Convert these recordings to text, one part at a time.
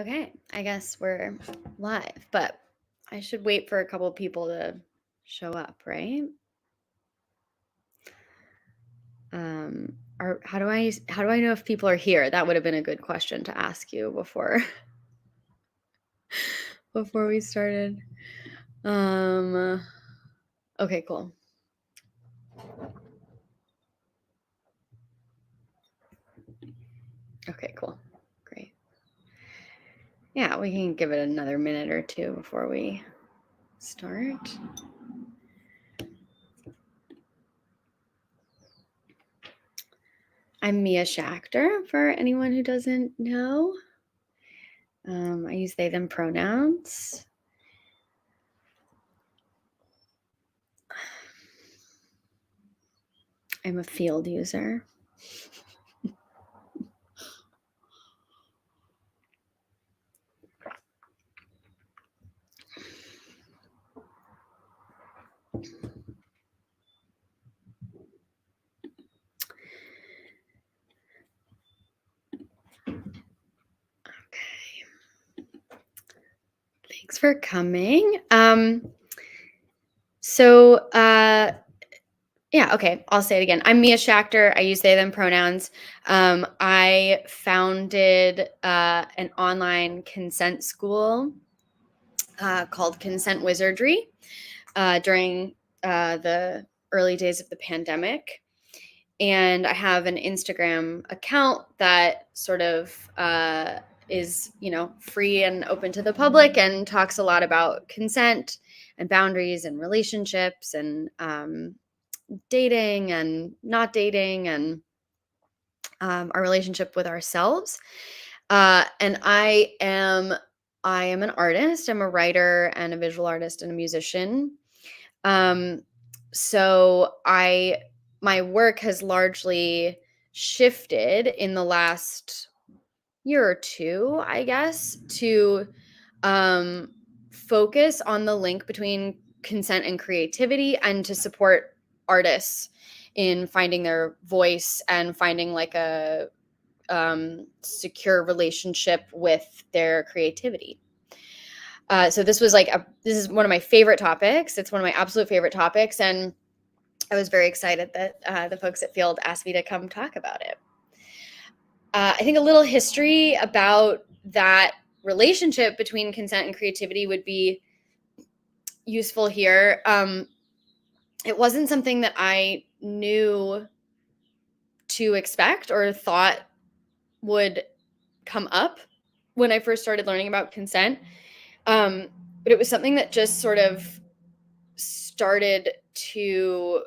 Okay, I guess we're live, but I should wait for a couple of people to show up, right? Or how do I know if people are here? That would have been a good question to ask you before before we started. Um, okay, cool. Okay, cool. Great. Yeah, we can give it another minute or two before we start. I'm Mia Schachter, for anyone who doesn't know. I use they, them pronouns. I'm a field user. Thanks for coming. Yeah, okay, I'll say it again. I'm Mia Schachter. I use they, them pronouns. I founded an online consent school called Consent Wizardry during the early days of the pandemic. And I have an Instagram account that sort of is, free and open to the public and talks a lot about consent and boundaries and relationships and dating and not dating and our relationship with ourselves. And I am an artist. I'm a writer and a visual artist and a musician. Um, so my work has largely shifted in the last year or two, I guess, to focus on the link between consent and creativity and to support artists in finding their voice and finding like a secure relationship with their creativity. So this is one of my favorite topics. It's one of my absolute favorite topics, and I was very excited that the folks at Field asked me to come talk about it. I think a little history about that relationship between consent and creativity would be useful here. It wasn't something that I knew to expect or thought would come up when I first started learning about consent. But it was something that just sort of started to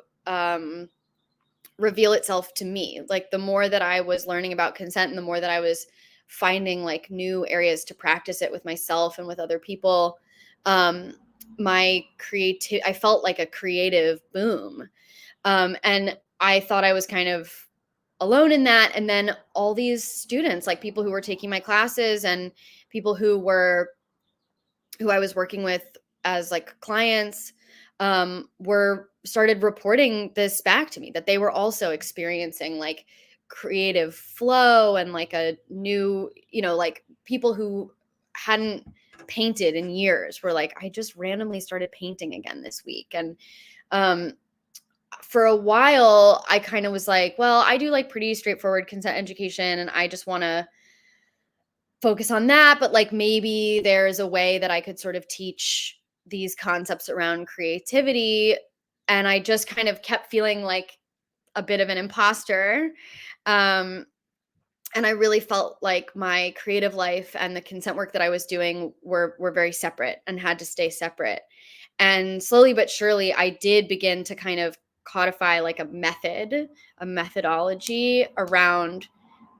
reveal itself to me. Like the more that I was learning about consent and the more that I was finding like new areas to practice it with myself and with other people, I felt like a creative boom. And I thought I was kind of alone in that. And then all these students, like people who were taking my classes and people who I was working with as like clients, were started reporting this back to me, that they were also experiencing like creative flow and like a new, like people who hadn't painted in years were like, I just randomly started painting again this week. And um, for a while, I kind of was like, well, I do like pretty straightforward consent education and I just want to focus on that, but like maybe there's a way that I could sort of teach these concepts around creativity. And I just kind of kept feeling like a bit of an imposter. Um, and I really felt like my creative life and the consent work that I was doing were very separate and had to stay separate. And slowly but surely, I did begin to kind of codify like a methodology around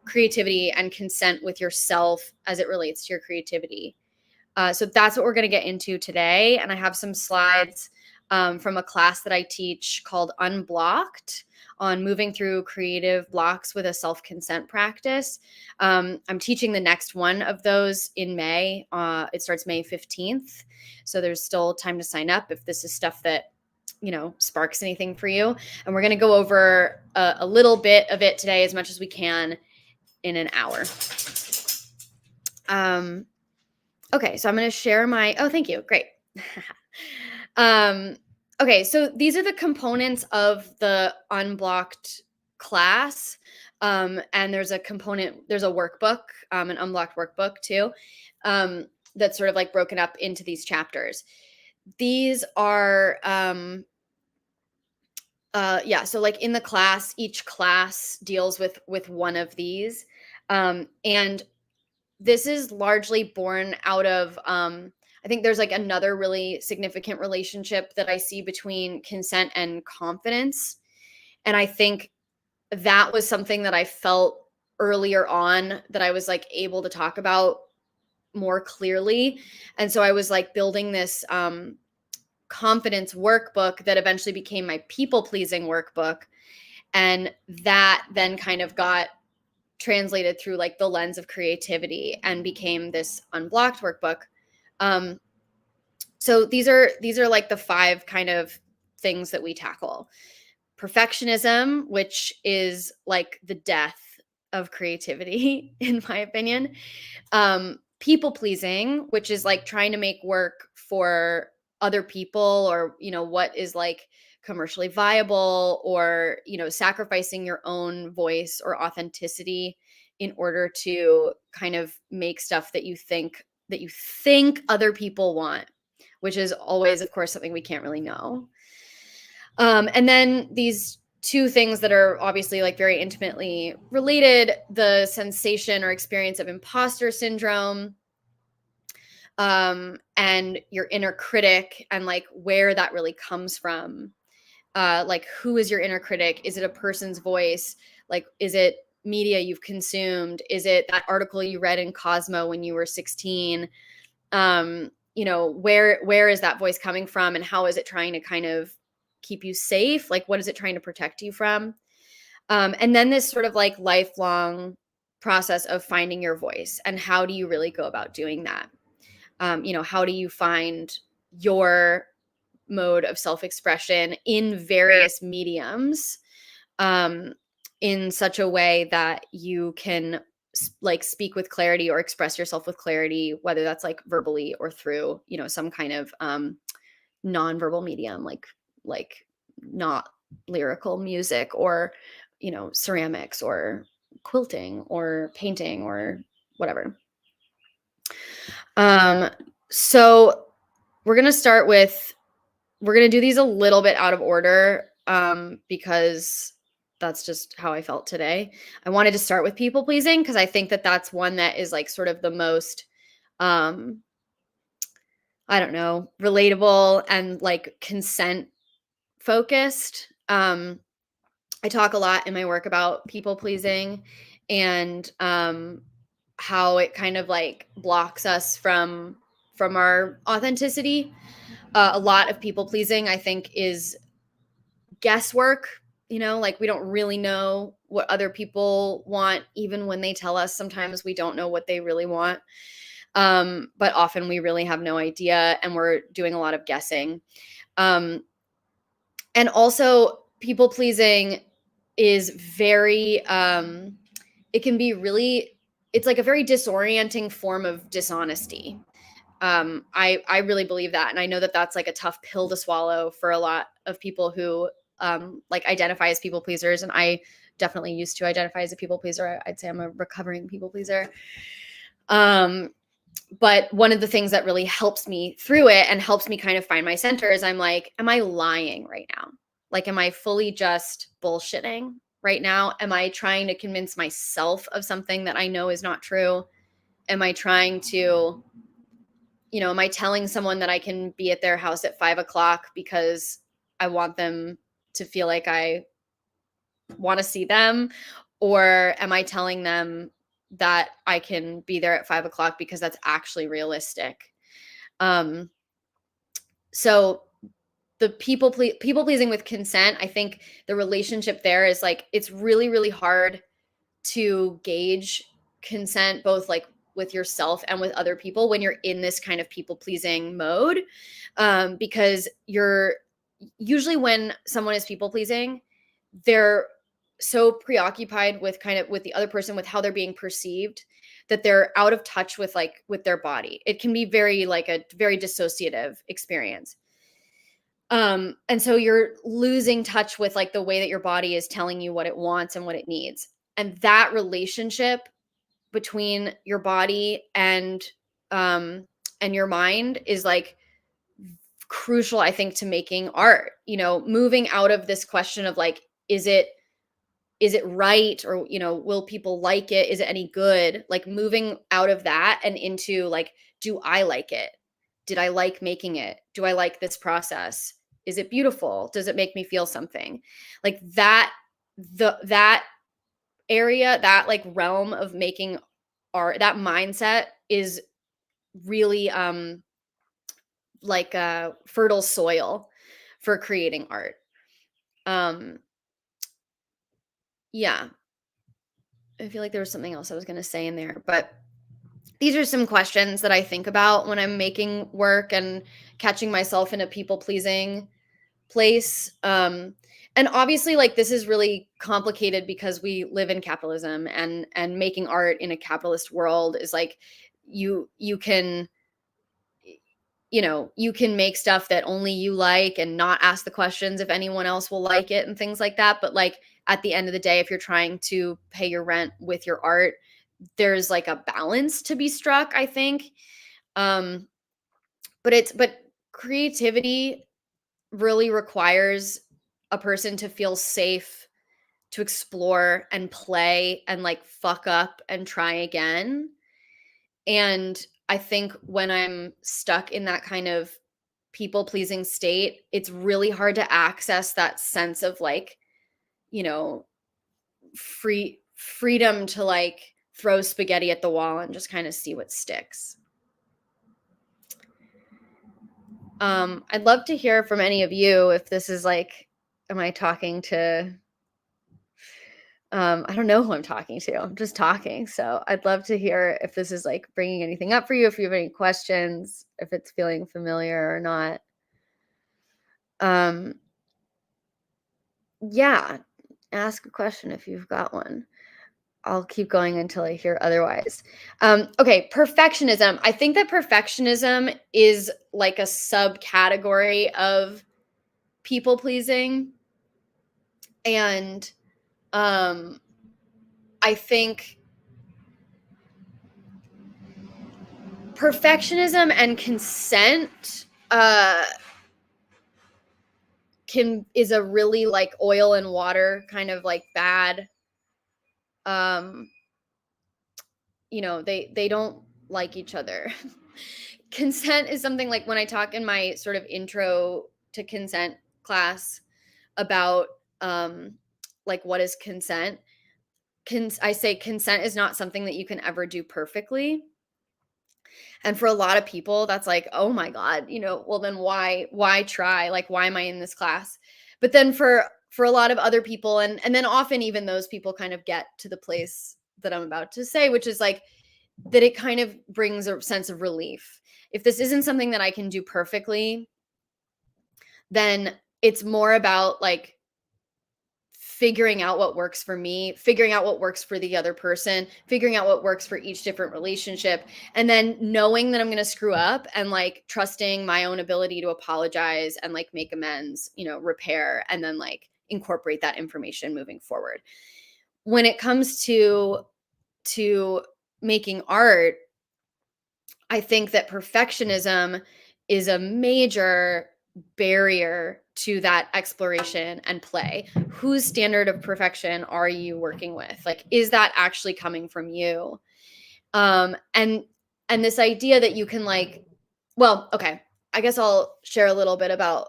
creativity and consent with yourself as it relates to your creativity. So that's what we're going to get into today. And I have some slides from a class that I teach called Unblocked on moving through creative blocks with a self-consent practice. I'm teaching the next one of those in May. It starts May 15th. So there's still time to sign up if this is stuff that sparks anything for you. And we're going to go over a little bit of it today, as much as we can, in an hour. Okay, so I'm going to share my, oh, thank you. Great. um, okay, so these are the components of the unblocked class. And there's a component, there's a workbook, an unblocked workbook too, um, that's sort of like broken up into these chapters. These are, yeah, so like in the class, each class deals with one of these. And this is largely born out of, I think there's like another really significant relationship that I see between consent and confidence. And I think that was something that I felt earlier on that I was like able to talk about more clearly. And so I was like building this confidence workbook that eventually became my people pleasing workbook. And that then kind of got translated through like the lens of creativity and became this unblocked workbook. Um, so these are like the 5 kind of things that we tackle. Perfectionism, which is like the death of creativity, in my opinion. People pleasing, which is like trying to make work for other people, or what is like commercially viable, or sacrificing your own voice or authenticity in order to kind of make stuff that you think other people want, which is always, of course, something we can't really know. And then these 2 things that are obviously like very intimately related, the sensation or experience of imposter syndrome, and your inner critic, and like where that really comes from. Like, who is your inner critic? Is it a person's voice? Like, is it media you've consumed? Is it that article you read in Cosmo when you were 16? Where is that voice coming from, and how is it trying to kind of keep you safe? Like, what is it trying to protect you from? And then this sort of like lifelong process of finding your voice, and how do you really go about doing that? How do you find your mode of self-expression in various mediums, um, in such a way that you can like speak with clarity or express yourself with clarity, whether that's like verbally or through some kind of nonverbal medium, like not lyrical music, or ceramics, or quilting, or painting, or whatever. um so we're gonna start with we're going to do these a little bit out of order, because that's just how I felt today. I wanted to start with people pleasing because I think that that's one that is like sort of the most, um, I don't know, relatable and like consent focused. I talk a lot in my work about people pleasing, and how it kind of like blocks us from our authenticity. A lot of people pleasing, I think, is guesswork. Like, we don't really know what other people want, even when they tell us. Sometimes we don't know what they really want, but often we really have no idea, and we're doing a lot of guessing. um, and also, people pleasing is very, it can be really, it's like a very disorienting form of dishonesty. I really believe that, and I know that that's like a tough pill to swallow for a lot of people who like identify as people pleasers, and I definitely used to identify as a people pleaser. I'd say I'm a recovering people pleaser. Um, but one of the things that really helps me through it and helps me kind of find my center is, I'm like, am I lying right now? Like, am I fully just bullshitting right now? Am I trying to convince myself of something that I know is not true? Am I trying to, am I telling someone that I can be at their house at 5 o'clock because I want them to feel like I want to see them? Or am I telling them that I can be there at 5 o'clock because that's actually realistic? Um, so the people pleasing with consent, I think the relationship there is like, it's really, really hard to gauge consent, both like with yourself and with other people, when you're in this kind of people pleasing mode. Because you're usually, when someone is people pleasing, they're so preoccupied with with the other person, with how they're being perceived, that they're out of touch with with their body. It can be very a very dissociative experience. And so you're losing touch with the way that your body is telling you what it wants and what it needs. And that relationship between your body and your mind is crucial, I think, to making art. Moving out of this question of is it right, or will people like it, is it any good, moving out of that and into do I like it, did I like making it, do I like this process, is it beautiful, does it make me feel something, that that area, that realm of making art, that mindset is really fertile soil for creating art. um yeah, I feel like there was something else I was going to say in there, but these are some questions that I think about when I'm making work and catching myself in a people pleasing place. And obviously, this is really complicated because we live in capitalism, and making art in a capitalist world is you can you can make stuff that only you like and not ask the questions if anyone else will like it and things like that. But at the end of the day, if you're trying to pay your rent with your art, there's a balance to be struck, I think. um but creativity really requires a person to feel safe to explore and play and fuck up and try again. And I think when I'm stuck in that kind of people pleasing state, it's really hard to access that sense of you know freedom to throw spaghetti at the wall and just kind of see what sticks. I'd love to hear from any of you if this is am I talking to I don't know who I'm talking to. I'm just talking. So I'd love to hear if this is bringing anything up for you, if you have any questions, if it's feeling familiar or not. Um yeah, ask a question if you've got one. I'll keep going until I hear otherwise. Okay, perfectionism. I think that perfectionism is a subcategory of people pleasing. And I think perfectionism and consent is a really oil and water kind of bad. They don't like each other. Consent is something when I talk in my sort of intro to consent class about what is consent. I say consent is not something that you can ever do perfectly. And for a lot of people, that's oh my God, well then why try? Why am I in this class? But then for a lot of other people, and then often even those people kind of get to the place that I'm about to say, which is that it kind of brings a sense of relief. If this isn't something that I can do perfectly, then it's more about figuring out what works for me, figuring out what works for the other person, figuring out what works for each different relationship, and then knowing that I'm going to screw up and trusting my own ability to apologize and make amends, repair, and then incorporate that information moving forward. When it comes to making art, I think that perfectionism is a major barrier to that exploration and play. Whose standard of perfection are you working with? Is that actually coming from you? And this idea that you can well, okay, I guess I'll share a little bit about,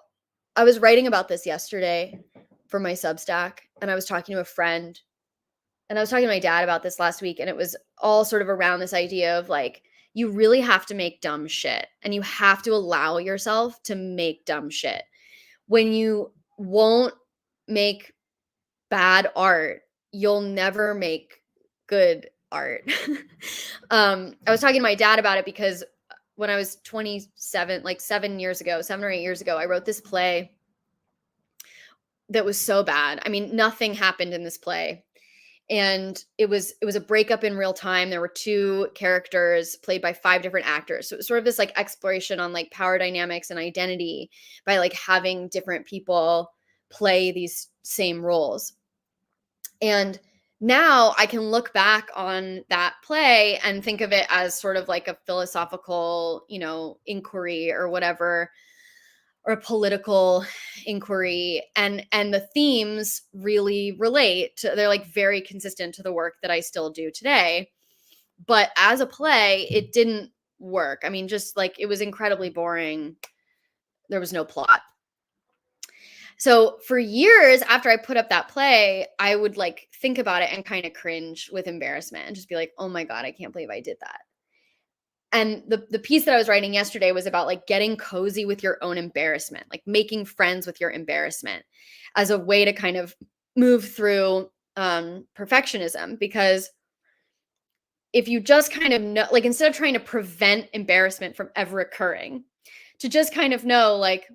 I was writing about this yesterday for my Substack, and I was talking to a friend, and I was talking to my dad about this last week, and it was all sort of around this idea of you really have to make dumb shit, and you have to allow yourself to make dumb shit. When you won't make bad art, you'll never make good art. I was talking to my dad about it because when I was 27, 7 or 8 years ago, I wrote this play that was so bad. I mean, nothing happened in this play. And it was a breakup in real time. There were two characters played by five different actors. So it was sort of this like exploration on like power dynamics and identity by like having different people play these same roles. And now I can look back on that play and think of it as sort of like a philosophical, inquiry or whatever, or a political inquiry, and the themes really relate to, they're like very consistent to the work that I still do today. But as a play, it didn't work. I mean, just like it was incredibly boring. There was no plot. So for years after I put up that play, I would like think about it and kind of cringe with embarrassment and just be like, oh my God, I can't believe I did that. And the piece that I was writing yesterday was about like getting cozy with your own embarrassment, like making friends with your embarrassment as a way to kind of move through perfectionism. Because if you just kind of know, like instead of trying to prevent embarrassment from ever occurring, to just kind of know like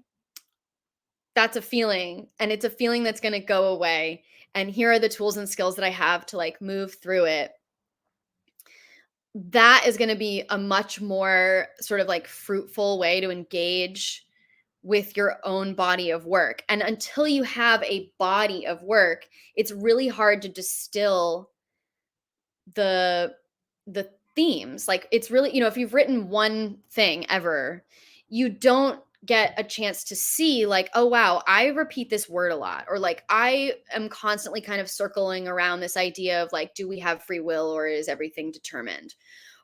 that's a feeling and it's a feeling that's going to go away. And here are the tools and skills that I have to like move through it. That is going to be a much more sort of like fruitful way to engage with your own body of work. And until you have a body of work, it's really hard to distill the themes. Like it's really, if you've written one thing ever, you don't get a chance to see like, oh wow, I repeat this word a lot, or like I am constantly kind of circling around this idea of like, do we have free will or is everything determined?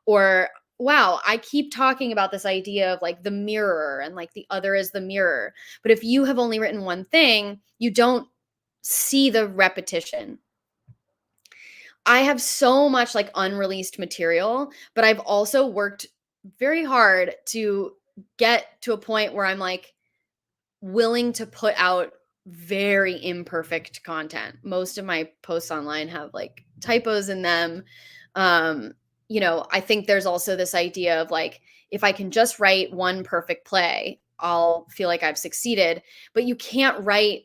Or wow, I keep talking about this idea of like the mirror and like the other is the mirror. But if you have only written one thing, you don't see the repetition. I have so much like unreleased material, but I've also worked very hard to get to a point where I'm like willing to put out very imperfect content. Most of my posts online have like typos in them. Um, I think there's also this idea of like, if I can just write one perfect play, I'll feel like I've succeeded. But you can't write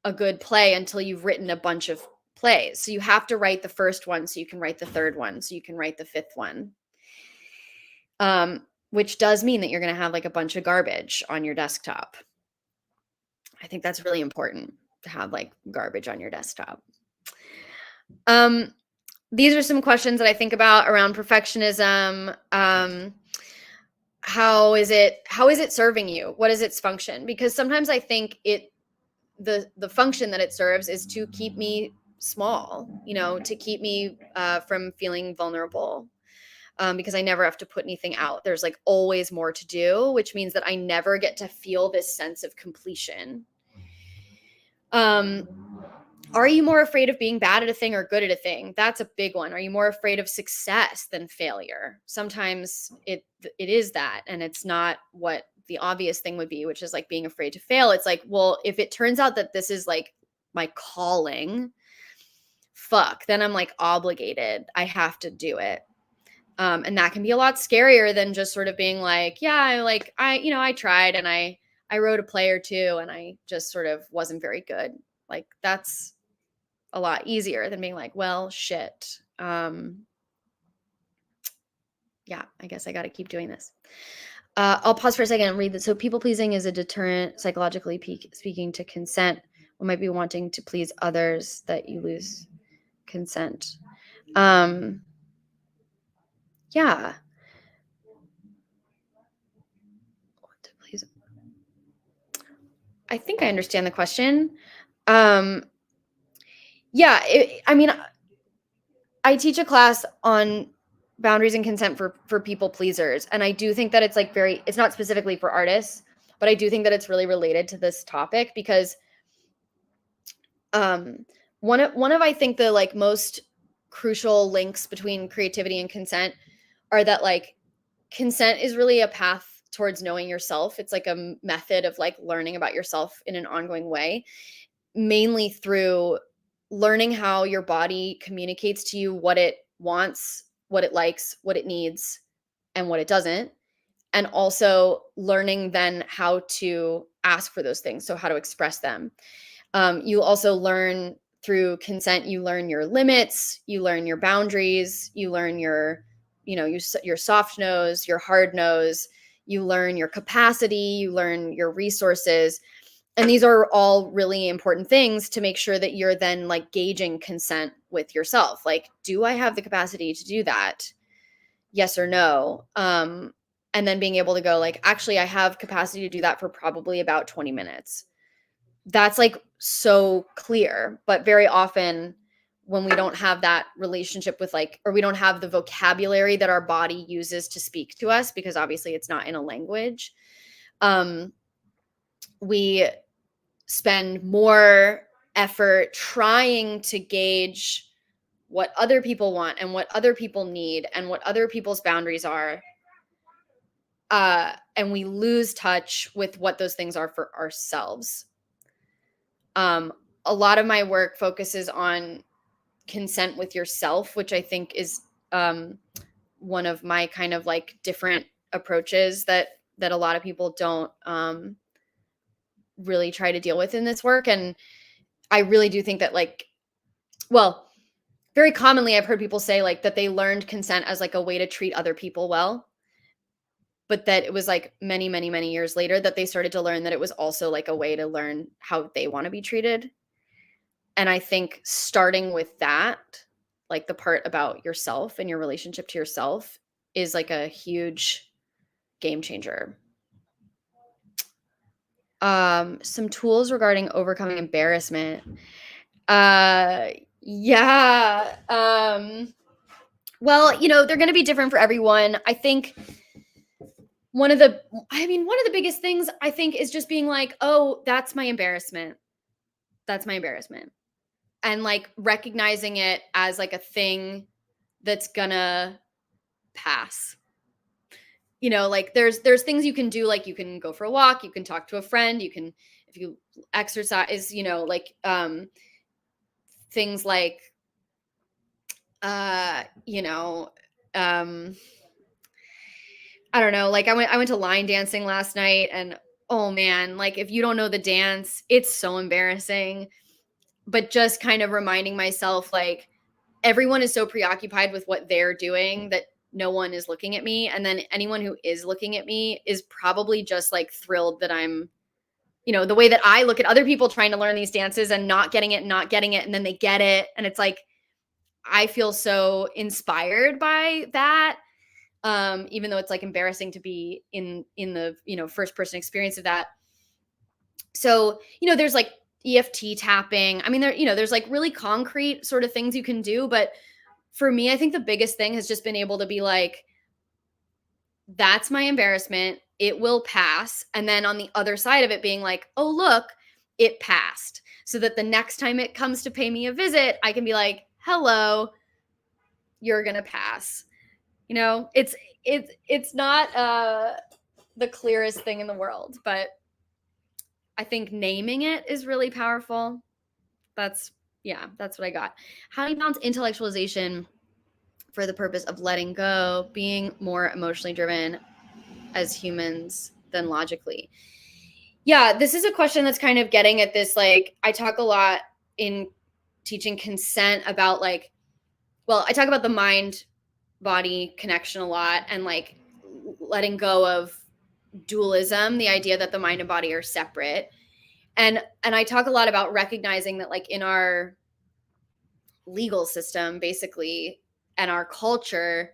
a good play until you've written a bunch of plays. So you have to write the first one so you can write the third one, so you can write the fifth one. Which does mean that you're going to have like a bunch of garbage on your desktop. I think that's really important to have like garbage on your desktop. These are some questions that I think about around perfectionism. How is it serving you? What is its function? Because sometimes I think the function that it serves is to keep me small, to keep me from feeling vulnerable. Because I never have to put anything out. There's like always more to do, which means that I never get to feel this sense of completion. Are you more afraid of being bad at a thing or good at a thing? That's a big one. Are you more afraid of success than failure? Sometimes it is that, and it's not what the obvious thing would be, which is like being afraid to fail. It's like, well, if it turns out that this is like my calling, then I'm like obligated. I have to do it. And that can be a lot scarier than just sort of being like, yeah, I tried and I wrote a play or two and I just sort of wasn't very good. Like that's a lot easier than being like, well, shit. Yeah, I guess I got to keep doing this. I'll pause for a second and read this. So people pleasing is a deterrent, psychologically speaking, to consent. One might be wanting to please others that you lose consent. Yeah. Please. I think I understand the question. Yeah, I mean, I teach a class on boundaries and consent for people pleasers, and I do think that it's like it's not specifically for artists, but I do think that it's really related to this topic because one of I think the like most crucial links between creativity and consent are that like consent is really a path towards knowing yourself. It's like a method of like learning about yourself in an ongoing way, mainly through learning how your body communicates to you what it wants, what it likes, what it needs, and what it doesn't. And also learning then how to ask for those things. So how to express them. You also learn through consent, you learn your limits, you learn your boundaries, you learn your soft nose, your hard nose, you learn your capacity, you learn your resources. And these are all really important things to make sure that you're then like gauging consent with yourself. Like, do I have the capacity to do that? Yes or no? And then being able to go like, actually, I have capacity to do that for probably about 20 minutes. That's like so clear, but very often when we don't have that relationship with like, or we don't have the vocabulary that our body uses to speak to us, because obviously it's not in a language, we spend more effort trying to gauge what other people want and what other people need and what other people's boundaries are. And we lose touch with what those things are for ourselves. A lot of my work focuses on consent with yourself, which I think is one of my kind of like different approaches that a lot of people don't really try to deal with in this work. And I really do think that very commonly I've heard people say like that they learned consent as like a way to treat other people well, but that it was like many, many, many years later that they started to learn that it was also like a way to learn how they want to be treated. And I think starting with that, like the part about yourself and your relationship to yourself, is like a huge game changer. Some tools regarding overcoming embarrassment. Yeah. Well, they're going to be different for everyone. I think one of the biggest things I think is just being like, oh, that's my embarrassment. That's my embarrassment. And like recognizing it as like a thing that's gonna pass. Like there's things you can do, like you can go for a walk, you can talk to a friend, you can, if you exercise, things like you know, I don't know, like I went to line dancing last night, and oh man, like if you don't know the dance, it's so embarrassing. But just kind of reminding myself, like, everyone is so preoccupied with what they're doing that no one is looking at me. And then anyone who is looking at me is probably just like thrilled that I'm, the way that I look at other people trying to learn these dances and not getting it, and then they get it. And it's like, I feel so inspired by that. Even though it's like embarrassing to be in the, first person experience of that. So, there's like EFT tapping. I mean, there's like really concrete sort of things you can do, but for me, I think the biggest thing has just been able to be like, that's my embarrassment. It will pass. And then on the other side of it being like, oh, look, it passed. So that the next time it comes to pay me a visit, I can be like, hello, you're going to pass. It's not the clearest thing in the world, but I think naming it is really powerful. That's what I got. How do you balance intellectualization for the purpose of letting go, being more emotionally driven as humans than logically? Yeah, this is a question that's kind of getting at this. Like, I talk a lot in teaching consent about I talk about the mind body connection a lot, and like letting go of dualism, the idea that the mind and body are separate. And I talk a lot about recognizing that like in our legal system, basically, and our culture,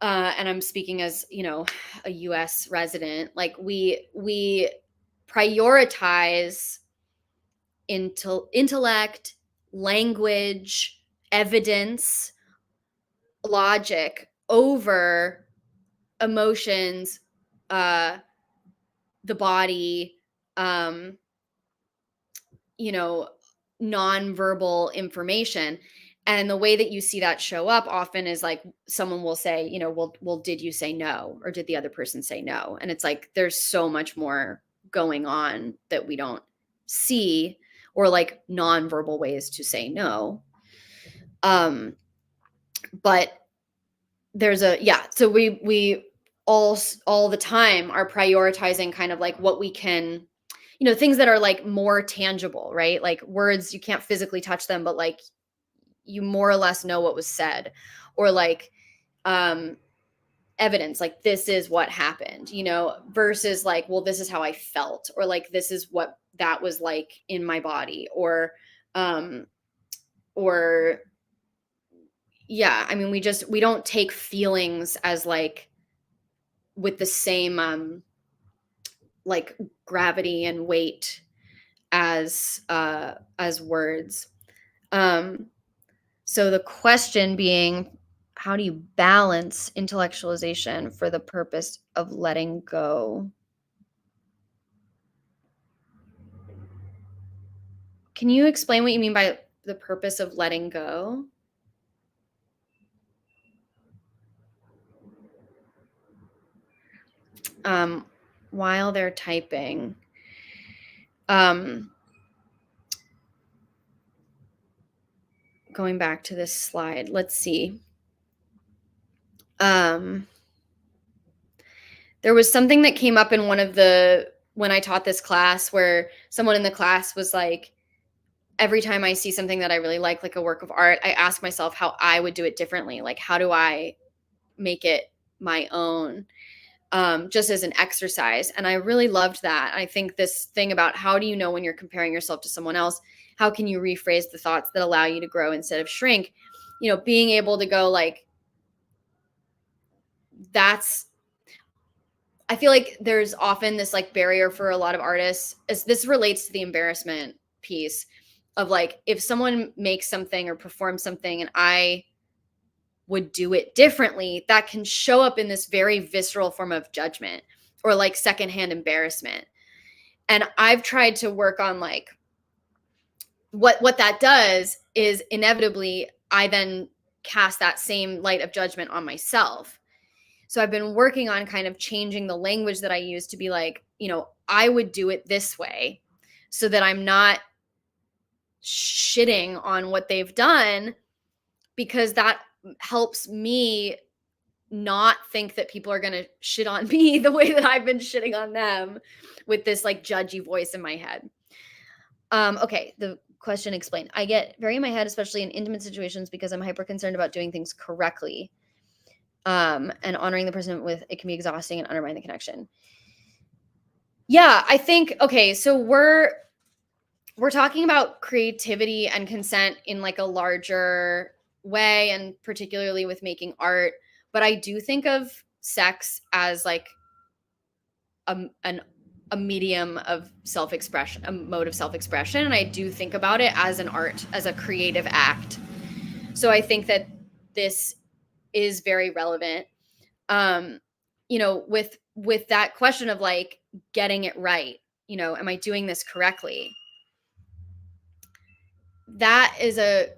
and I'm speaking as, a US resident, like we prioritize intellect, language, evidence, logic over emotions, the body, nonverbal information. And the way that you see that show up often is like someone will say, well, did you say no? Or did the other person say no? And it's like, there's so much more going on that we don't see, or like nonverbal ways to say no. But there's so we all the time are prioritizing kind of like what we can things that are like more tangible, right? Like words, you can't physically touch them, but like you more or less know what was said, or like um evidence, like this is what happened, versus like, well, this is how I felt, or like this is what that was like in my body, um or yeah, I mean, we don't take feelings as like with the same like gravity and weight as words. um so the question being, how do you balance intellectualization for the purpose of letting go? Can you explain what you mean by the purpose of letting go? um while they're typing, um going back to this slide, let's see. um There was something that came up in when I taught this class, where someone in the class was like, every time I see something that I really like a work of art, I ask myself how I would do it differently. Like, how do I make it my own? Just as an exercise. And I really loved that. I think this thing about, how do you know when you're comparing yourself to someone else? How can you rephrase the thoughts that allow you to grow instead of shrink? Being able to go like, that's I feel like there's often this like barrier for a lot of artists, as this relates to the embarrassment piece of like, if someone makes something or performs something and I would do it differently, that can show up in this very visceral form of judgment or like secondhand embarrassment. And I've tried to work on like, what that does is inevitably I then cast that same light of judgment on myself. So I've been working on kind of changing the language that I use to be like, I would do it this way, so that I'm not shitting on what they've done, because that helps me not think that people are going to shit on me the way that I've been shitting on them with this like judgy voice in my head. Okay, the question explained. I get very in my head, especially in intimate situations, because I'm hyper concerned about doing things correctly. And honoring the person with it can be exhausting and undermine the connection. Yeah, I think, okay, so we're talking about creativity and consent in like a larger way, and particularly with making art, but I do think of sex as like a medium of self-expression, a mode of self-expression, and I do think about it as an art, as a creative act. So I think that this is very relevant. With that question of like getting it right, am I doing this correctly? That is a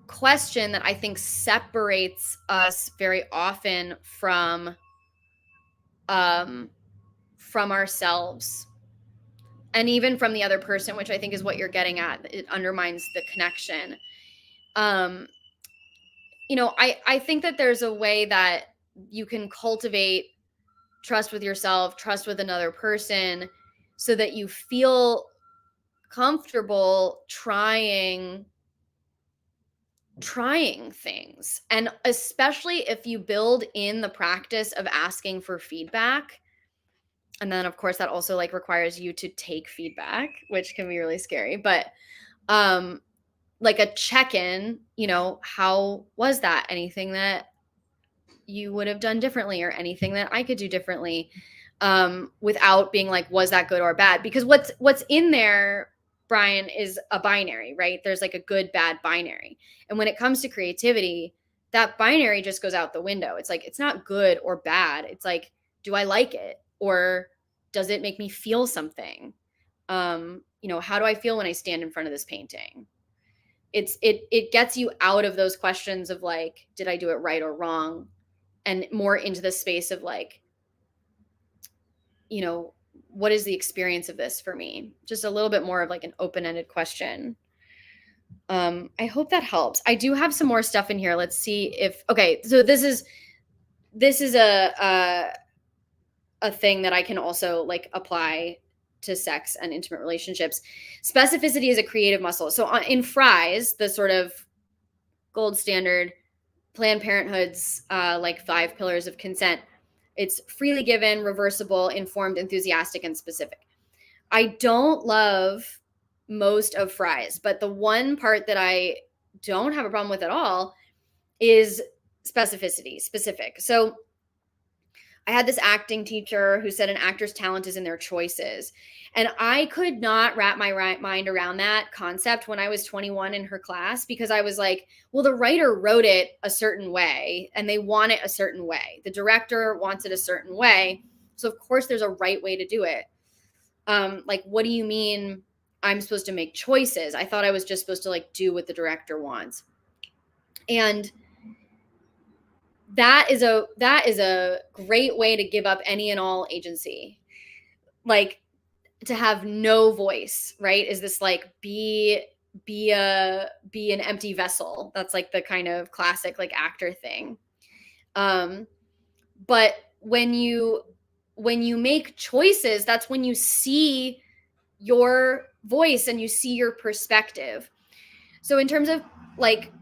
question that I think separates us very often from ourselves, and even from the other person, which I think is what you're getting at. It undermines the connection. um I think that there's a way that you can cultivate trust with yourself, trust with another person, so that you feel comfortable trying things. And especially if you build in the practice of asking for feedback. And then of course that also like requires you to take feedback, which can be really scary. But like a check-in, how was that? Anything that you would have done differently, or anything that I could do differently, without being like, was that good or bad? Because what's in there, Brian, is a binary, right? There's like a good, bad binary. And when it comes to creativity, that binary just goes out the window. It's like, it's not good or bad. It's like, do I like it? Or does it make me feel something? How do I feel when I stand in front of this painting? It gets you out of those questions of like, did I do it right or wrong? And more into the space of like, what is the experience of this for me? Just a little bit more of like an open-ended question. I hope that helps. I do have some more stuff in here. Let's see if, okay, so this is a thing that I can also like apply to sex and intimate relationships. Specificity is a creative muscle. So in FRIES, the sort of gold standard Planned Parenthood's like 5 pillars of consent, it's freely given, reversible, informed, enthusiastic, and specific. I don't love most of FRIES, but the one part that I don't have a problem with at all is specific. So I had this acting teacher who said an actor's talent is in their choices. And I could not wrap my mind around that concept when I was 21 in her class, because I was like, well, the writer wrote it a certain way and they want it a certain way. The director wants it a certain way. So of course there's a right way to do it. Like, what do you mean I'm supposed to make choices? I thought I was just supposed to like do what the director wants. And that is a great way to give up any and all agency. Like, to have no voice, right? Is this like be an empty vessel? That's like the kind of classic like actor thing. But when you make choices, that's when you see your voice and you see your perspective. So in terms of like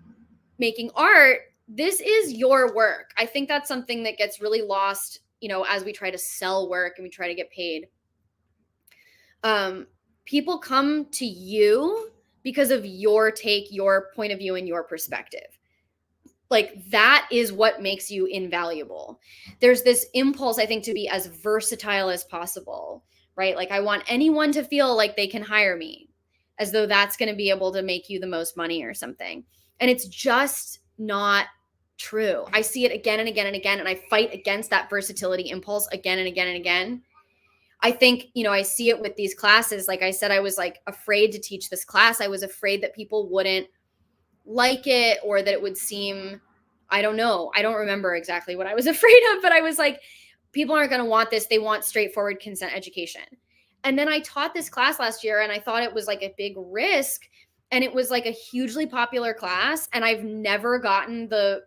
making art, this is your work. I think that's something that gets really lost, as we try to sell work and we try to get paid. People come to you because of your take, your point of view, and your perspective. Like, that is what makes you invaluable. There's this impulse, I think, to be as versatile as possible, right? Like, I want anyone to feel like they can hire me, as though that's going to be able to make you the most money or something. And it's just not true. I see it again and again and again, and I fight against that versatility impulse again and again and again. I think, I see it with these classes. Like I said, I was like afraid to teach this class. I was afraid that people wouldn't like it, or that it would seem, I don't know. I don't remember exactly what I was afraid of, but I was like, people aren't going to want this. They want straightforward consent education. And then I taught this class last year and I thought it was like a big risk. And it was like a hugely popular class. And I've never gotten the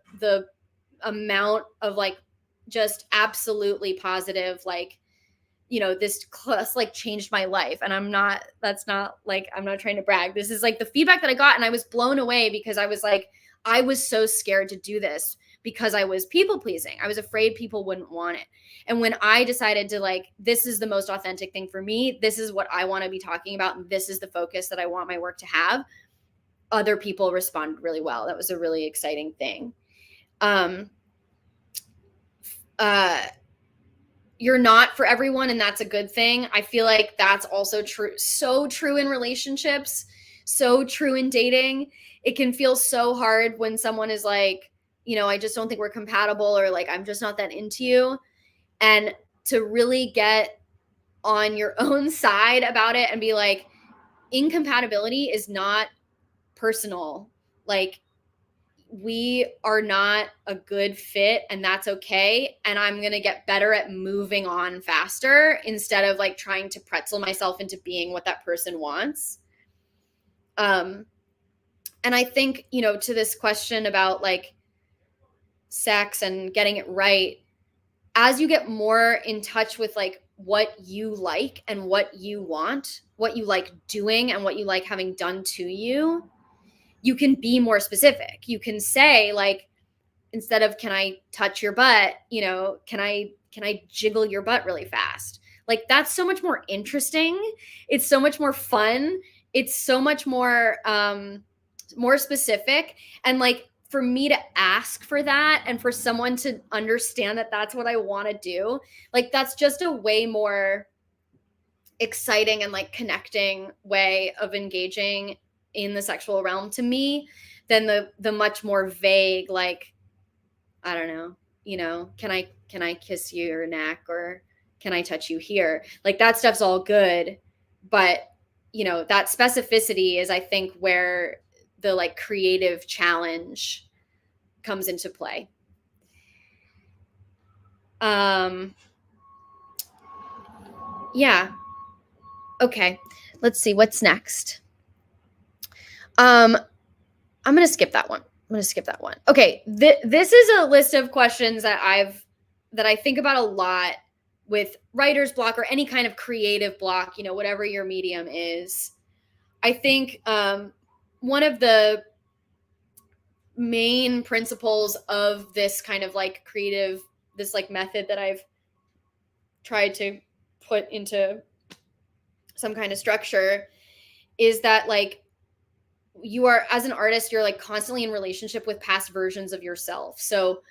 amount of like just absolutely positive, like, this class like changed my life. And I'm not trying to brag. This is like the feedback that I got. And I was blown away because I was like, I was so scared to do this because I was people pleasing. I was afraid people wouldn't want it. And when I decided to like, this is the most authentic thing for me, this is what I want to be talking about, and this is the focus that I want my work to have, other people responded really well. That was a really exciting thing. You're not for everyone, and that's a good thing. I feel like that's also true. So true in relationships, so true in dating. It can feel so hard when someone is like, I just don't think we're compatible, or like, I'm just not that into you. And to really get on your own side about it and be like, incompatibility is not personal. Like, we are not a good fit, and that's okay. And I'm going to get better at moving on faster instead of like trying to pretzel myself into being what that person wants. And I think, to this question about like sex and getting it right, as you get more in touch with like what you like and what you want, what you like doing and what you like having done to you, you can be more specific. You can say like, instead of can I touch your butt, can I jiggle your butt really fast? Like, that's so much more interesting. It's so much more fun. It's so much more more specific. And like, for me to ask for that and for someone to understand that that's what I want to do, like, that's just a way more exciting and like connecting way of engaging in the sexual realm to me than the much more vague, like, I don't know, can I kiss your neck, or can I touch you here? Like, that stuff's all good, but that specificity is, I think, where the like creative challenge comes into play. Yeah. Okay. Let's see what's next. I'm going to skip that one. Okay. This is a list of questions that I think about a lot with writer's block or any kind of creative block, whatever your medium is, I think one of the main principles of this kind of like creative, this like method that I've tried to put into some kind of structure is that like you are, as an artist, you're like constantly in relationship with past versions of yourself. So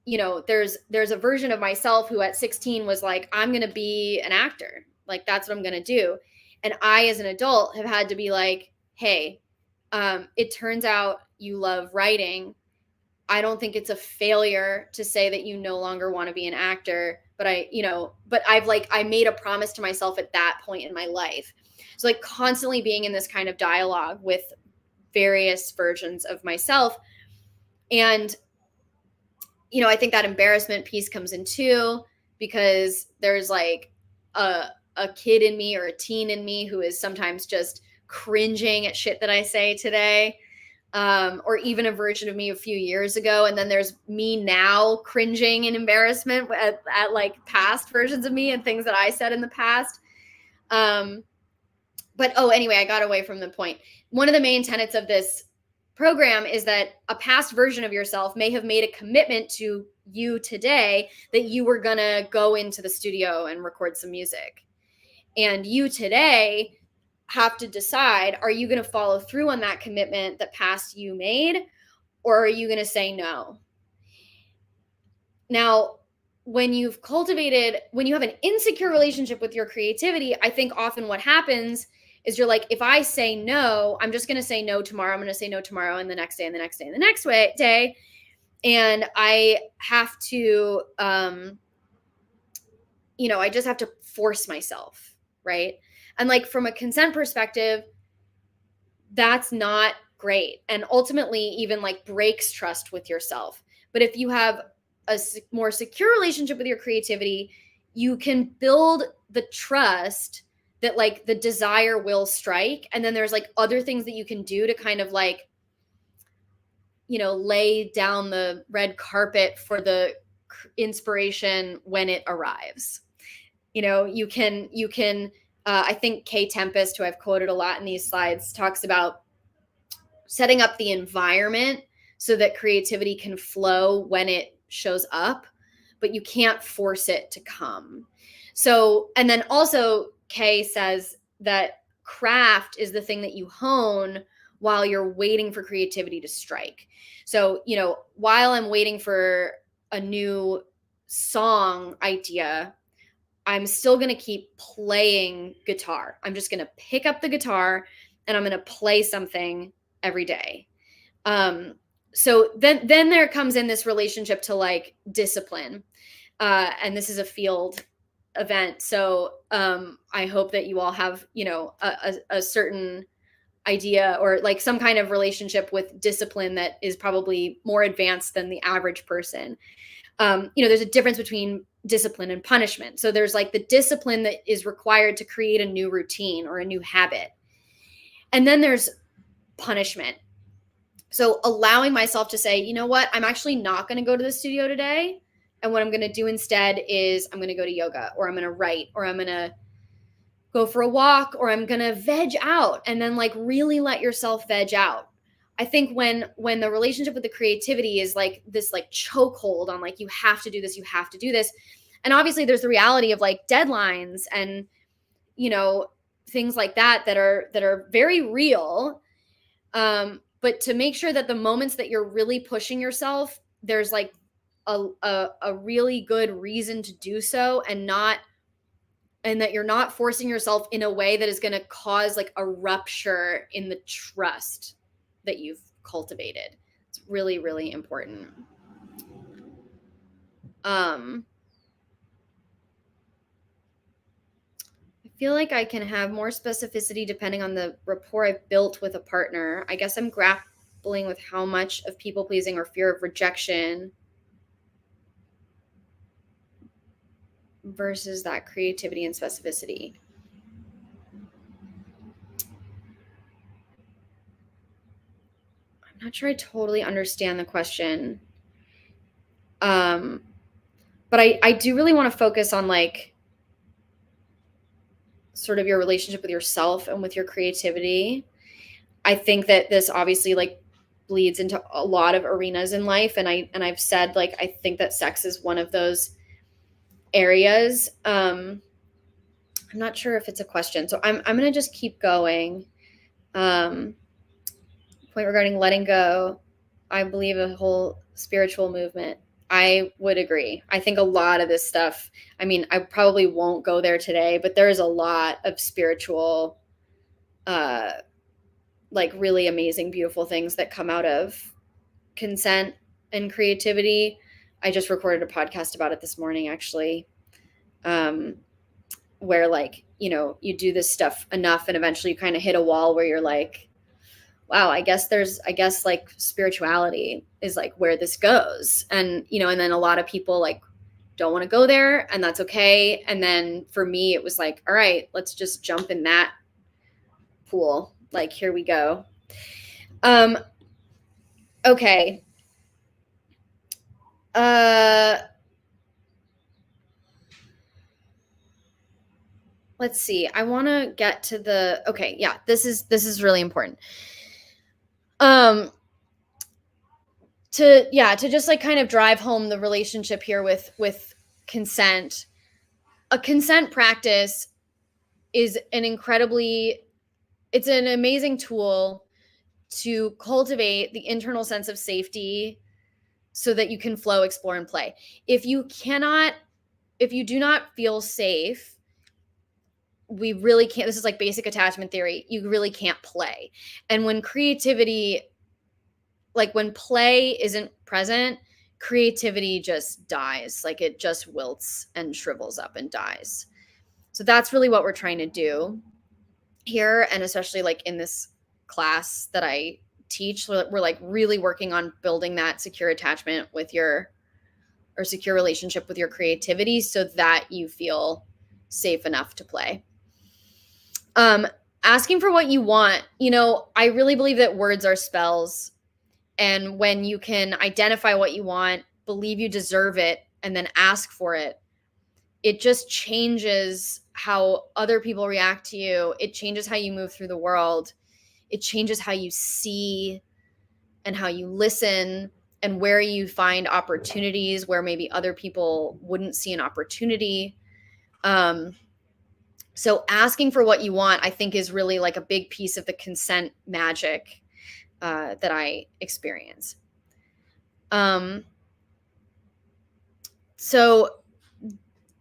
there's a version of myself who at 16 was like, I'm going to be an actor. Like, that's what I'm going to do. And I, as an adult, have had to be like, hey, it turns out you love writing. I don't think it's a failure to say that you no longer want to be an actor, but I made a promise to myself at that point in my life. So like constantly being in this kind of dialogue with various versions of myself. And I think that embarrassment piece comes in too, because there's like a kid in me or a teen in me who is sometimes just cringing at shit that I say today, or even a version of me a few years ago. And then there's me now cringing in embarrassment at like past versions of me and things that I said in the past. Anyway, I got away from the point. One of the main tenets of this program is that a past version of yourself may have made a commitment to you today that you were going to go into the studio and record some music. And you today have to decide, are you going to follow through on that commitment that past you made, or are you going to say no? Now, when you have an insecure relationship with your creativity, I think often what happens is you're like, if I say no, I'm just going to say no tomorrow. I'm going to say no tomorrow and the next day and the next day and the next day. And I have to, I just have to force myself. Right. And like from a consent perspective, that's not great. And ultimately even like breaks trust with yourself. But if you have a more secure relationship with your creativity, you can build the trust that like the desire will strike. And then there's like other things that you can do to kind of like, lay down the red carpet for the inspiration when it arrives. You can, I think Kay Tempest, who I've quoted a lot in these slides, talks about setting up the environment so that creativity can flow when it shows up, but you can't force it to come. So, and then also Kay says that craft is the thing that you hone while you're waiting for creativity to strike. So, while I'm waiting for a new song idea, I'm still going to keep playing guitar. I'm just going to pick up the guitar and I'm going to play something every day. So then there comes in this relationship to like discipline. And this is a field event. So I hope that you all have, a certain idea or like some kind of relationship with discipline that is probably more advanced than the average person. There's a difference between discipline and punishment. So there's like the discipline that is required to create a new routine or a new habit. And then there's punishment. So allowing myself to say, you know what, I'm actually not going to go to the studio today. And what I'm going to do instead is I'm going to go to yoga, or I'm going to write, or I'm going to go for a walk, or I'm going to veg out, and then like really let yourself veg out. I think when the relationship with the creativity is like this like chokehold on like, you have to do this, you have to do this. And obviously there's the reality of like deadlines and, things like that are very real. But to make sure that the moments that you're really pushing yourself, there's like a really good reason to do so, and that you're not forcing yourself in a way that is going to cause like a rupture in the trust that you've cultivated. It's really, really important. I feel like I can have more specificity depending on the rapport I've built with a partner. I guess I'm grappling with how much of people pleasing or fear of rejection versus that creativity and specificity. I'm not sure I totally understand the question. But I do really want to focus on like sort of your relationship with yourself and with your creativity. I think that this obviously like bleeds into a lot of arenas in life, and I've said like I think that sex is one of those areas. I'm not sure if it's a question, so I'm gonna just keep going. Um, Point regarding letting go. I believe a whole spiritual movement. I would agree. I think a lot of this stuff, I mean, I probably won't go there today, but there's a lot of spiritual, uh, like really amazing, beautiful things that come out of consent and creativity. I just recorded a podcast about it this morning, actually, where like, you know, you do this stuff enough and eventually you kind of hit a wall where you're like, wow, I guess like spirituality is like where this goes. And, you know, and then a lot of people like don't want to go there, and that's okay. And then for me, it was like, all right, let's just jump in that pool. Like, here we go. Okay. Let's see. I want to get to the, okay. Yeah, this is really important. To just like kind of drive home the relationship here with consent. A consent practice is it's an amazing tool to cultivate the internal sense of safety so that you can flow, explore, and play. If you do not feel safe, we really can't. This is like basic attachment theory. You really can't play. And when creativity, like when play isn't present, creativity just dies. Like it just wilts and shrivels up and dies. So that's really what we're trying to do here. And especially like in this class that I teach, we're like really working on building that secure attachment with your, or secure relationship with your creativity so that you feel safe enough to play. Asking for what you want. You know, I really believe that words are spells. And when you can identify what you want, believe you deserve it, and then ask for it, it just changes how other people react to you. It changes how you move through the world. It changes how you see and how you listen and where you find opportunities where maybe other people wouldn't see an opportunity. So asking for what you want, I think, is really like a big piece of the consent magic that I experience. So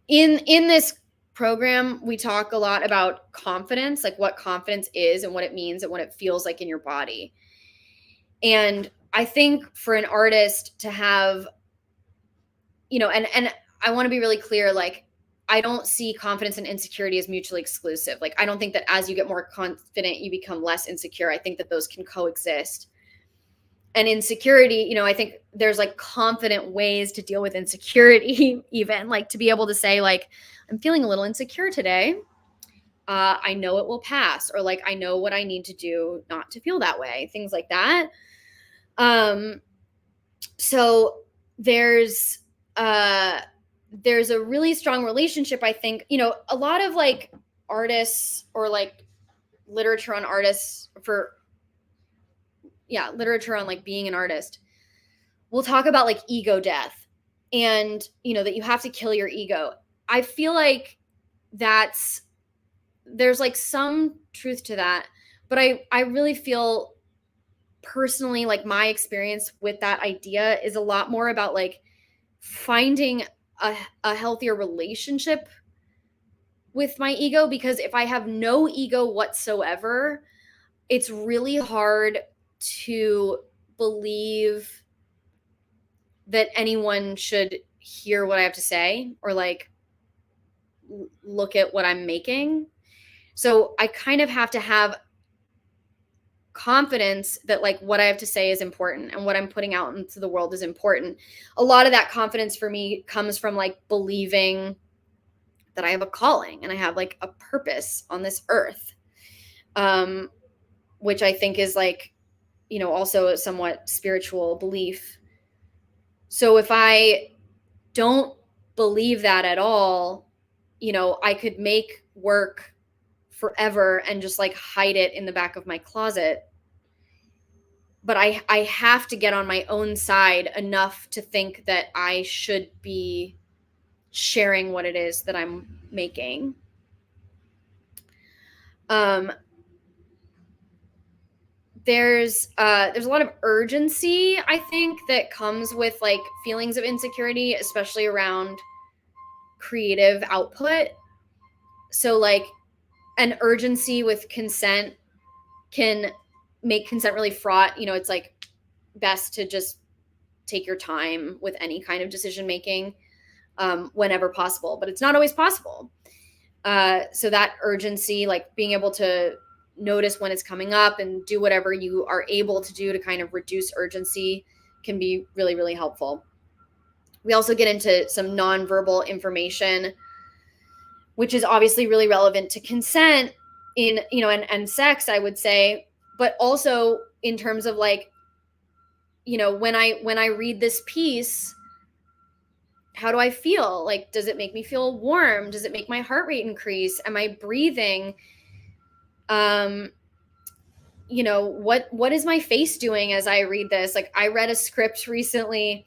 in this program, we talk a lot about confidence, like what confidence is and what it means and what it feels like in your body. And I think for an artist to have, you know, and I want to be really clear, like, I don't see confidence and insecurity as mutually exclusive. Like, I don't think that as you get more confident, you become less insecure. I think that those can coexist. And insecurity, you know, I think there's like confident ways to deal with insecurity, even like to be able to say, like, I'm feeling a little insecure today. I know it will pass, or like, I know what I need to do not to feel that way, things like that. So there's a really strong relationship, I think. You know, a lot of like artists or like literature on artists literature on like being an artist, we'll talk about like ego death, and you know that you have to kill your ego. I feel like there's like some truth to that, but I really feel personally like my experience with that idea is a lot more about like finding a healthier relationship with my ego, because if I have no ego whatsoever, it's really hard to believe that anyone should hear what I have to say or like look at what I'm making. So I kind of have to have confidence that like what I have to say is important and what I'm putting out into the world is important. A lot of that confidence for me comes from like believing that I have a calling and I have like a purpose on this earth, which I think is like, you know, also a somewhat spiritual belief. So if I don't believe that at all, I could make work forever and just like hide it in the back of my closet. But I have to get on my own side enough to think that I should be sharing what it is that I'm making. There's a lot of urgency, I think, that comes with like feelings of insecurity, especially around creative output. So like an urgency with consent can make consent really fraught. It's like best to just take your time with any kind of decision making whenever possible, but it's not always possible. So that urgency, like being able to notice when it's coming up and do whatever you are able to do to kind of reduce urgency, can be really, really helpful. We also get into some nonverbal information, which is obviously really relevant to consent and sex, I would say, but also in terms of like, when I read this piece, how do I feel? Like, does it make me feel warm? Does it make my heart rate increase? Am I breathing? What is my face doing as I read this? Like, I read a script recently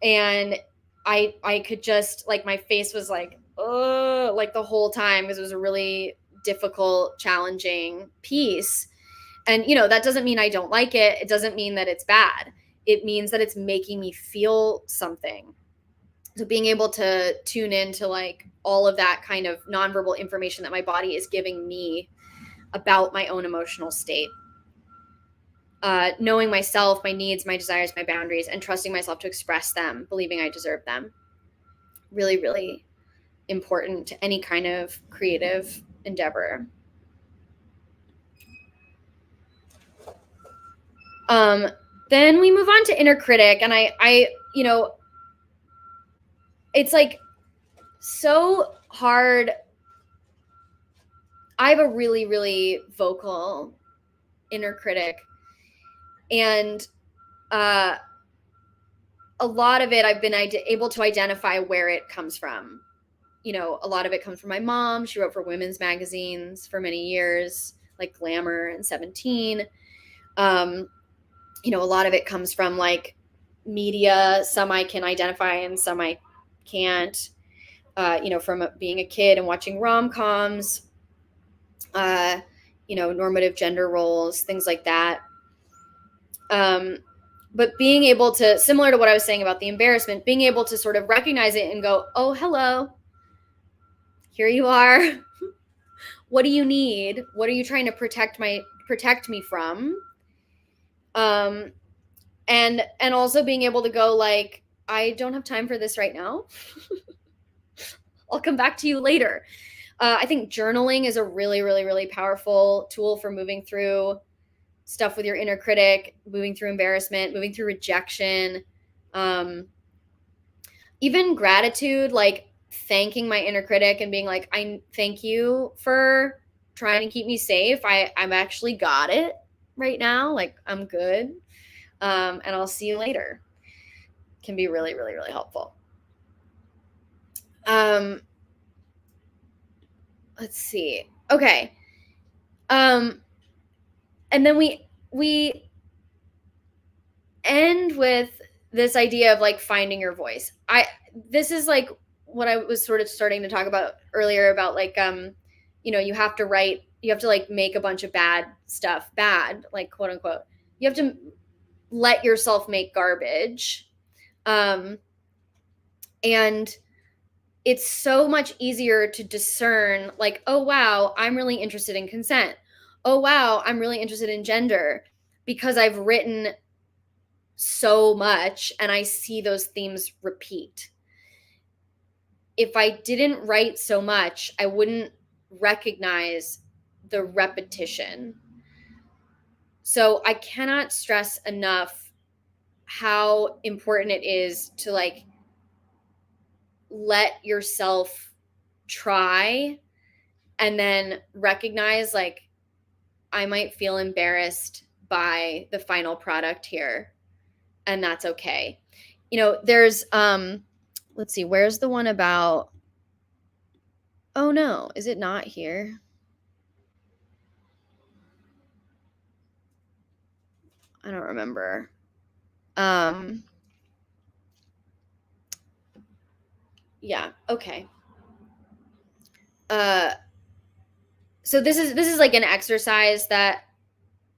and I could just, like, my face was like, oh, like the whole time, because it was a really difficult, challenging piece. And, that doesn't mean I don't like it. It doesn't mean that it's bad. It means that it's making me feel something. So being able to tune into like all of that kind of nonverbal information that my body is giving me about my own emotional state. Knowing myself, my needs, my desires, my boundaries, and trusting myself to express them, believing I deserve them. Really, really important to any kind of creative endeavor. Then we move on to inner critic, and I it's like so hard. I have a really, really vocal inner critic, and a lot of it I've been able to identify where it comes from. A lot of it comes from my mom. She wrote for women's magazines for many years, like Glamour and 17. A lot of it comes from like media. Some I can identify and some I can't. From being a kid and watching rom-coms, normative gender roles, things like that. But being able to, similar to what I was saying about the embarrassment, being able to sort of recognize it and go, oh, hello, here you are. What do you need? What are you trying to protect me from? And also being able to go like, I don't have time for this right now. I'll come back to you later. I think journaling is a really, really, really powerful tool for moving through stuff with your inner critic, moving through embarrassment, moving through rejection, even gratitude, like thanking my inner critic and being like, I thank you for trying to keep me safe. I'm actually got it right now. Like, I'm good. And I'll see you later. Can be really, really, really helpful. Let's see. Okay. And then we end with this idea of like finding your voice. This is like what I was sort of starting to talk about earlier about like, you have to like make a bunch of bad stuff bad, like quote unquote. You have to let yourself make garbage. And it's so much easier to discern like, oh, wow, I'm really interested in consent. Oh, wow, I'm really interested in gender because I've written so much and I see those themes repeat. If I didn't write so much, I wouldn't recognize the repetition. So I cannot stress enough how important it is to like let yourself try and then recognize like, I might feel embarrassed by the final product here, and that's okay. There's let's see, where's the one about, oh no, is it not here? I don't remember. Yeah, okay. So this is like an exercise that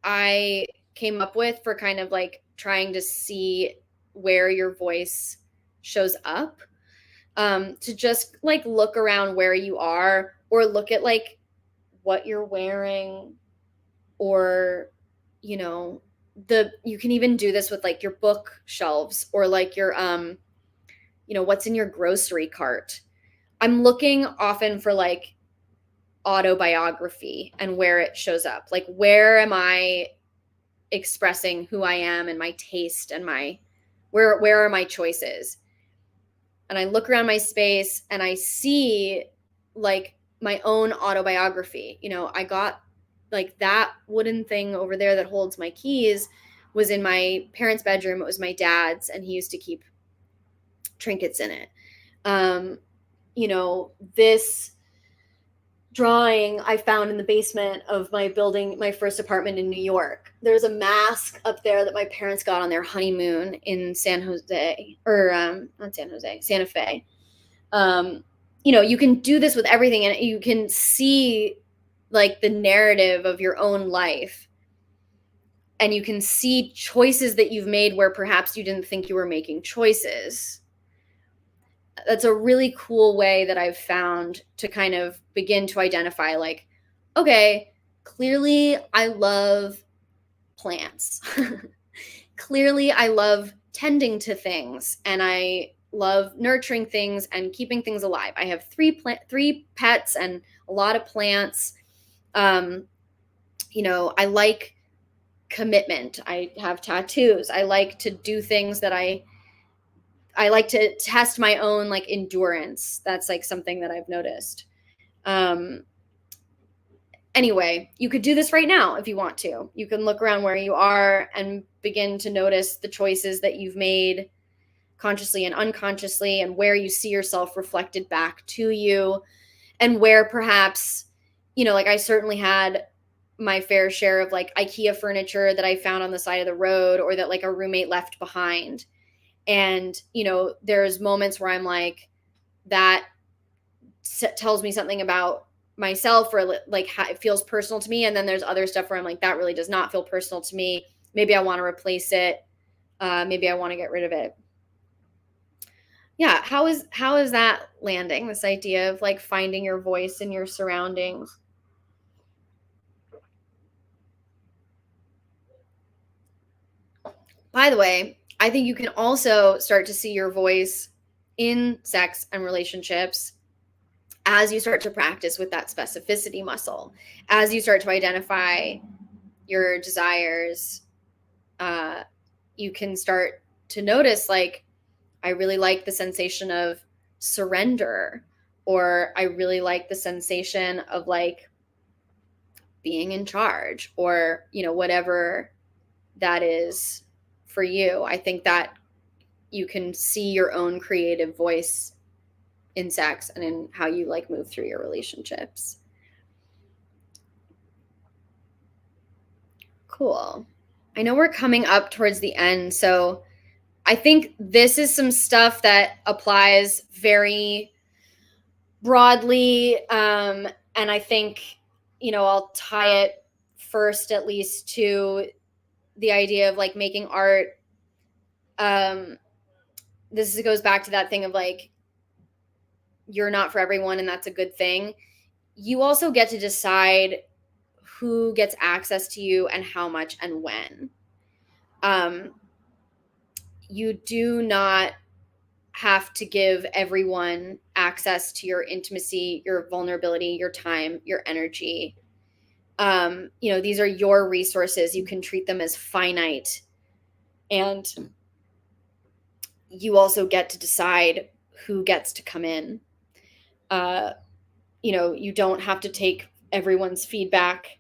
I came up with for kind of like trying to see where your voice shows up. To just like look around where you are, or look at like what you're wearing, or you know, you can even do this with like your bookshelves, or like your what's in your grocery cart. I'm looking often for like autobiography and where it shows up. Like, where am I expressing who I am and my taste and my where are my choices? And I look around my space and I see like my own autobiography. I got like that wooden thing over there that holds my keys was in my parents' bedroom. It was my dad's, and he used to keep trinkets in it. This drawing I found in the basement of my building, my first apartment in New York. There's a mask up there that my parents got on their honeymoon in San Jose, or not San Jose, Santa Fe. You can do this with everything, and you can see like the narrative of your own life, and you can see choices that you've made where perhaps you didn't think you were making choices. That's a really cool way that I've found to kind of begin to identify, like, okay, clearly I love plants. Clearly I love tending to things, and I love nurturing things and keeping things alive. I have three pets and a lot of plants. I like commitment. I have tattoos. I like to do things that I like to test my own like endurance. That's like something that I've noticed. Um, anyway, you could do this right now if you want to. You can look around where you are and begin to notice the choices that you've made consciously and unconsciously, and where you see yourself reflected back to you, and where perhaps, like I certainly had my fair share of like IKEA furniture that I found on the side of the road, or that like a roommate left behind. And, there's moments where I'm like, that tells me something about myself, or like how it feels personal to me. And then there's other stuff where I'm like, that really does not feel personal to me. Maybe I want to replace it. Maybe I want to get rid of it. Yeah. How is that landing, this idea of like finding your voice in your surroundings? By the way, I think you can also start to see your voice in sex and relationships as you start to practice with that specificity muscle, as you start to identify your desires. You can start to notice, like, I really like the sensation of surrender, or I really like the sensation of like being in charge, or, whatever that is for you. I think that you can see your own creative voice in sex and in how you like move through your relationships. Cool. I know we're coming up towards the end, so I think this is some stuff that applies very broadly. And I think, I'll tie it first, at least, to the idea of like making art. This goes back to that thing of like, you're not for everyone, and that's a good thing. You also get to decide who gets access to you and how much and when. You do not have to give everyone access to your intimacy, your vulnerability, your time, your energy. These are your resources. You can treat them as finite. And you also get to decide who gets to come in. You don't have to take everyone's feedback.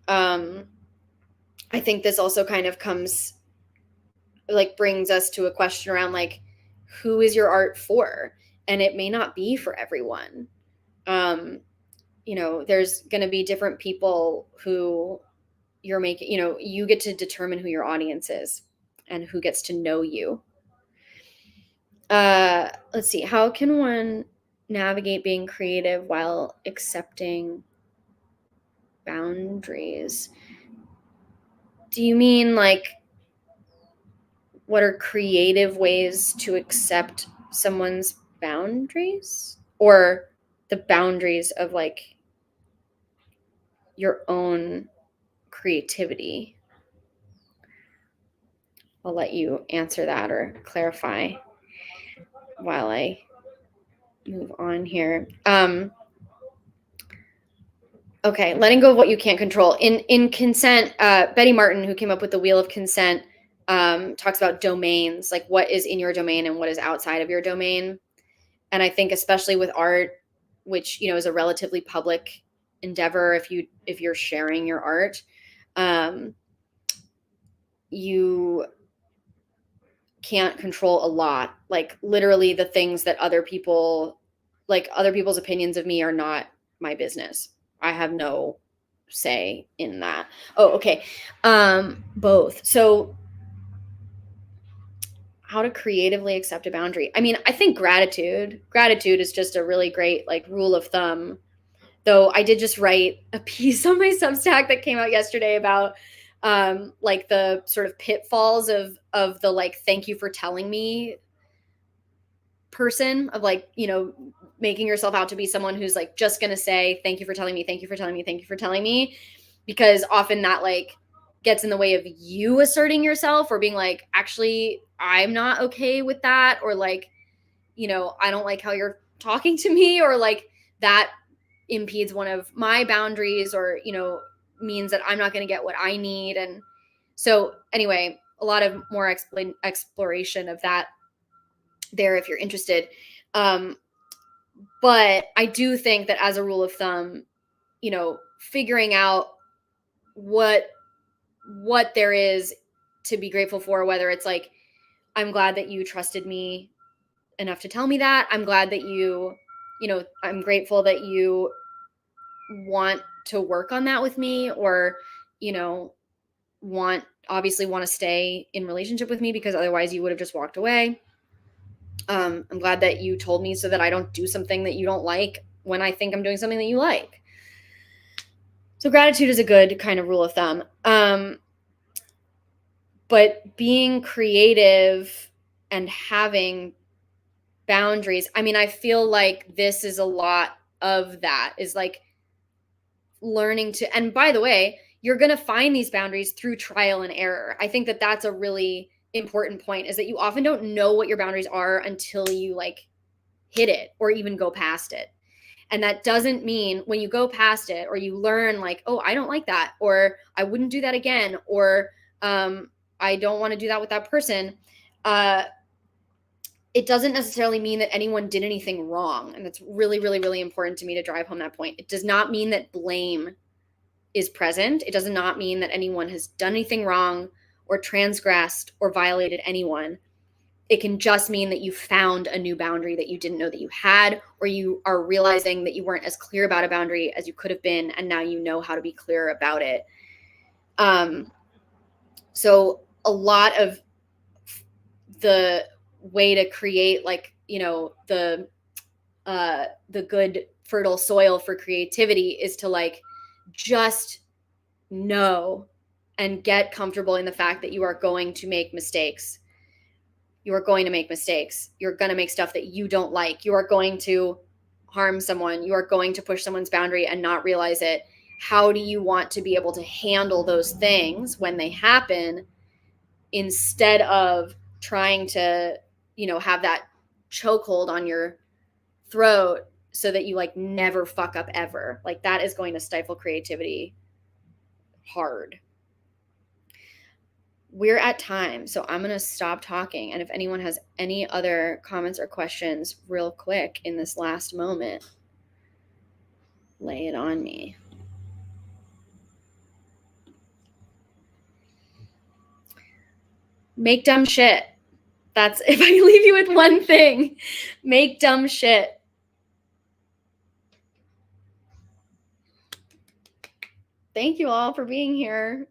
I think this also kind of brings us to a question around like, who is your art for? And it may not be for everyone. There's going to be different people who you're making, you get to determine who your audience is and who gets to know you. Let's see. How can one navigate being creative while accepting boundaries? Do you mean like what are creative ways to accept someone's boundaries, or the boundaries of like your own creativity? I'll let you answer that or clarify while I move on here. Okay, letting go of what you can't control. In consent, Betty Martin, who came up with the Wheel of Consent, talks about domains, like what is in your domain and what is outside of your domain. And I think especially with art, which is a relatively public endeavor, if you're sharing your art, you can't control a lot. Like literally the things that other people's opinions of me are not my business. I have no say in that. Oh, okay. Both. So how to creatively accept a boundary. I mean, I think gratitude is just a really great like rule of thumb. Though I did just write a piece on my Substack that came out yesterday about like the sort of pitfalls of the like thank you for telling me person, of like making yourself out to be someone who's like just gonna say thank you for telling me, thank you for telling me, thank you for telling me, because often that like gets in the way of you asserting yourself or being like, actually I'm not okay with that, or like I don't like how you're talking to me, or like that impedes one of my boundaries, or means that I'm not going to get what I need. And so anyway, a lot of more exploration of that there if you're interested. But I do think that as a rule of thumb, figuring out what there is to be grateful for, whether it's like, I'm glad that you trusted me enough to tell me that. I'm glad that I'm grateful that you want to work on that with me, or, obviously want to stay in relationship with me because otherwise you would have just walked away. I'm glad that you told me so that I don't do something that you don't like when I think I'm doing something that you like. So gratitude is a good kind of rule of thumb. But being creative and having boundaries, I mean, I feel like this is a lot of that, is like learning to, and by the way, you're going to find these boundaries through trial and error. I think that that's a really important point, is that you often don't know what your boundaries are until you like hit it or even go past it. And that doesn't mean when you go past it or you learn like, oh, I don't like that, or I wouldn't do that again, or I don't want to do that with that person. It doesn't necessarily mean that anyone did anything wrong. And that's really, really, really important to me to drive home that point. It does not mean that blame is present. It does not mean that anyone has done anything wrong or transgressed or violated anyone. It can just mean that you found a new boundary that you didn't know that you had, or you are realizing that you weren't as clear about a boundary as you could have been, and now you know how to be clear about it. So a lot of the way to create like, the good fertile soil for creativity is to like just know and get comfortable in the fact that you are going to make mistakes. You are going to make mistakes. You're going to make stuff that you don't like. You are going to harm someone. You are going to push someone's boundary and not realize it. How do you want to be able to handle those things when they happen, instead of trying to, have that chokehold on your throat so that you like never fuck up ever? Like that is going to stifle creativity hard. We're at time, so I'm going to stop talking. And if anyone has any other comments or questions real quick in this last moment, lay it on me. Make dumb shit. That's if I leave you with one thing, make dumb shit. Thank you all for being here.